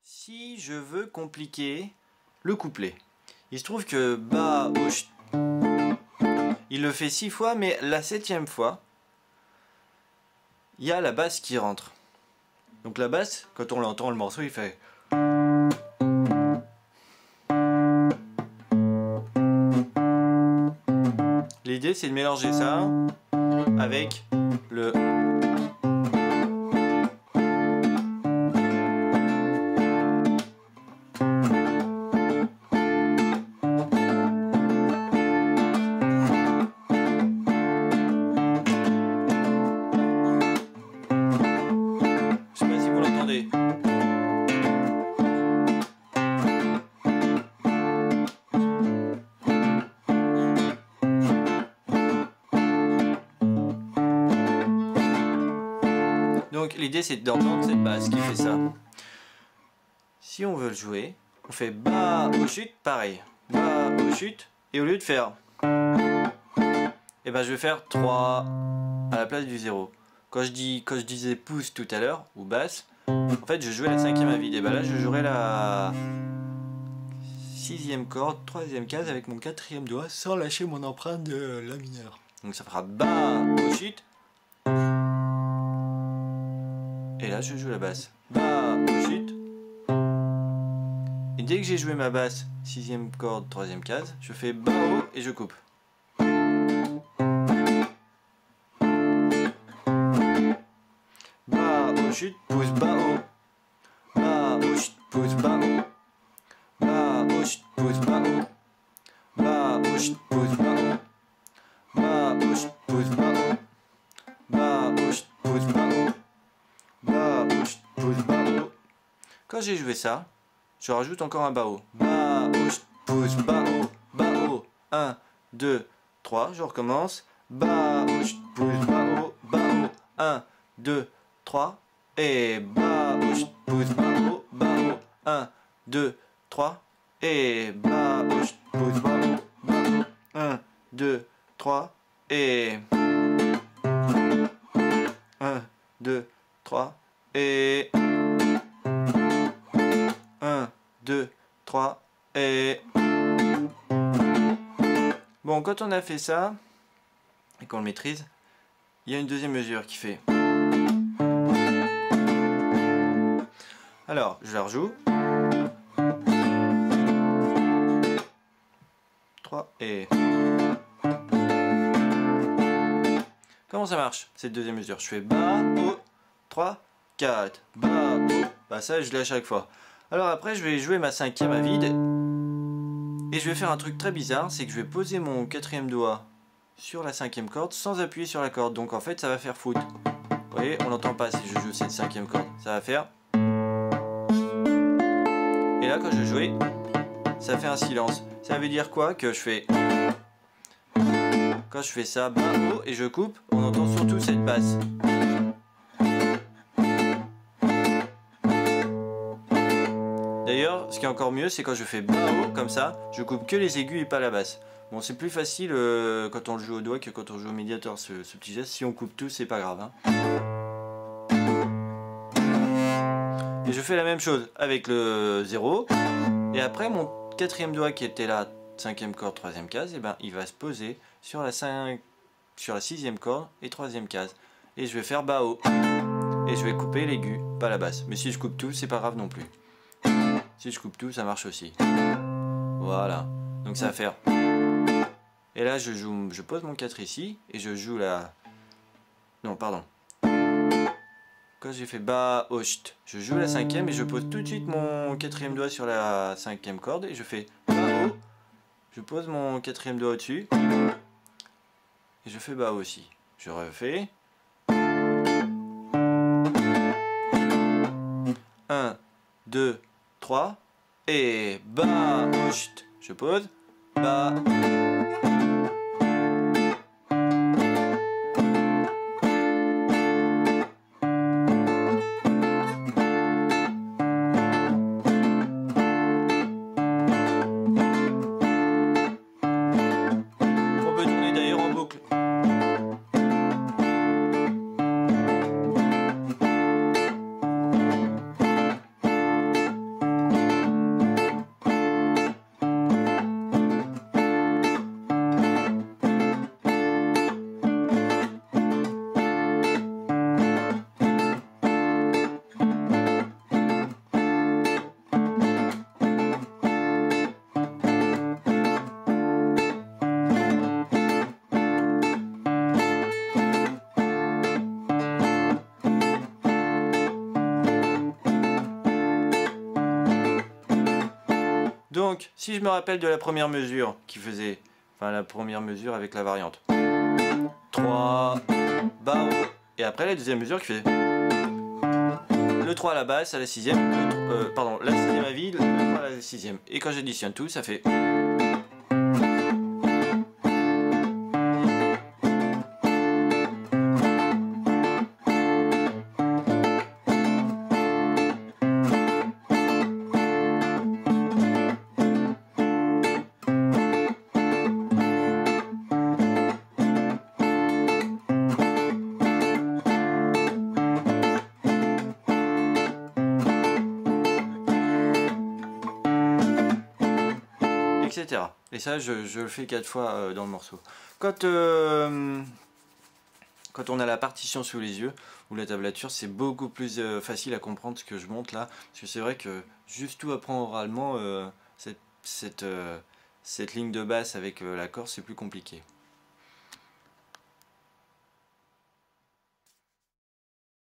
Si je veux compliquer le couplet, il se trouve que Ba au ch... il le fait 6 fois, mais la 7e fois, il y a la basse qui rentre. Donc la basse, quand on l'entend le morceau, il fait... L'idée c'est de mélanger ça avec le... Je sais pas si vous l'entendez. Donc l'idée c'est d'entendre cette basse qui fait ça. Si on veut le jouer, on fait Ba au chute, pareil. Ba au chute, et au lieu de faire... Et ben je vais faire 3 à la place du 0. Quand je disais pouce tout à l'heure, ou basse, en fait je jouais la 5e à vide. Et ben là je jouerai la 6e corde, 3e case avec mon 4e doigt sans lâcher mon empreinte de la mineure. Donc ça fera Ba au chute. Et là je joue la basse. Ba au chute. Et dès que j'ai joué ma basse, 6e corde, 3e case, je fais Ba haut et je coupe. Ba au chute, pouce Ba haut. Ba au chute, pouce Ba haut. Ba au chute, pouce Ba haut. Ba au chute, pouce Ba haut. Ba au chute, pouce Ba haut. Ba au chute, pouce Ba haut. Ba au chute, pouce Ba haut. Quand j'ai joué ça, je rajoute encore un Ba haut. Ba haut, pouce Ba haut, Ba haut. 1, 2, 3. Je recommence. Ba haut, pouce Ba haut, Ba haut. 1, 2, 3. Et Ba haut, pouce Ba haut, Ba haut. 1, 2, 3. Et Ba haut, pouce Ba haut, Ba haut. 1, 2, 3. Et 1, 2, 3. Et 1, 2, 3, et... Bon, quand on a fait ça, et qu'on le maîtrise, il y a une deuxième mesure qui fait... Alors, je la rejoue. 3, et... Comment ça marche, cette deuxième mesure? Je fais Ba, Haut, 3, 4, Ba, Haut. Bah ça, je l'ai à chaque fois. Alors après, je vais jouer ma 5e à vide. Et je vais faire un truc très bizarre, c'est que je vais poser mon 4e doigt sur la 5e corde sans appuyer sur la corde. Donc en fait, ça va faire foot. Vous voyez, on n'entend pas si je joue cette 5e corde. Ça va faire... Et là, quand je vais jouer, ça fait un silence. Ça veut dire quoi? Que je fais... Quand je fais ça, Ba, haut, et je coupe, on entend surtout cette basse. D'ailleurs, ce qui est encore mieux, c'est quand je fais Ba haut, comme ça, je coupe que les aigus et pas la basse. Bon, c'est plus facile quand on le joue au doigt que quand on joue au médiateur, ce petit geste. Si on coupe tout, c'est pas grave. Hein. Et je fais la même chose avec le 0. Et après, mon 4e doigt qui était la 5e corde, 3e case, et ben, il va se poser sur la 6e corde et 3e case. Et je vais faire Ba haut. Et je vais couper l'aigu, pas la basse. Mais si je coupe tout, c'est pas grave non plus. Si je coupe tout, ça marche aussi. Voilà. Donc ça va faire... Et là, je pose mon 4 ici, et je joue la... Non, pardon. Quand j'ai fait Ba, Haut, chut, je joue la 5e, et je pose tout de suite mon 4e doigt sur la 5e corde, et je fais Ba, Haut. Je pose mon 4e doigt au-dessus, et je fais Ba haut aussi. Je refais. 1, 2, 3, et Ba haut, chut, je pose, Ba. On peut tourner d'ailleurs en boucle. Donc, si je me rappelle de la première mesure qui faisait, enfin la première mesure avec la variante 3, bas, et après la deuxième mesure qui fait le 3 à la basse, à la sixième, pardon, la sixième à vide, le 3 à la sixième. Et quand j'additionne tout, ça fait... etc. Et ça, je le fais 4 fois dans le morceau. Quand on a la partition sous les yeux, ou la tablature, c'est beaucoup plus facile à comprendre ce que je monte là. Parce que c'est vrai que juste tout apprendre oralement, cette ligne de basse avec l'accord, c'est plus compliqué.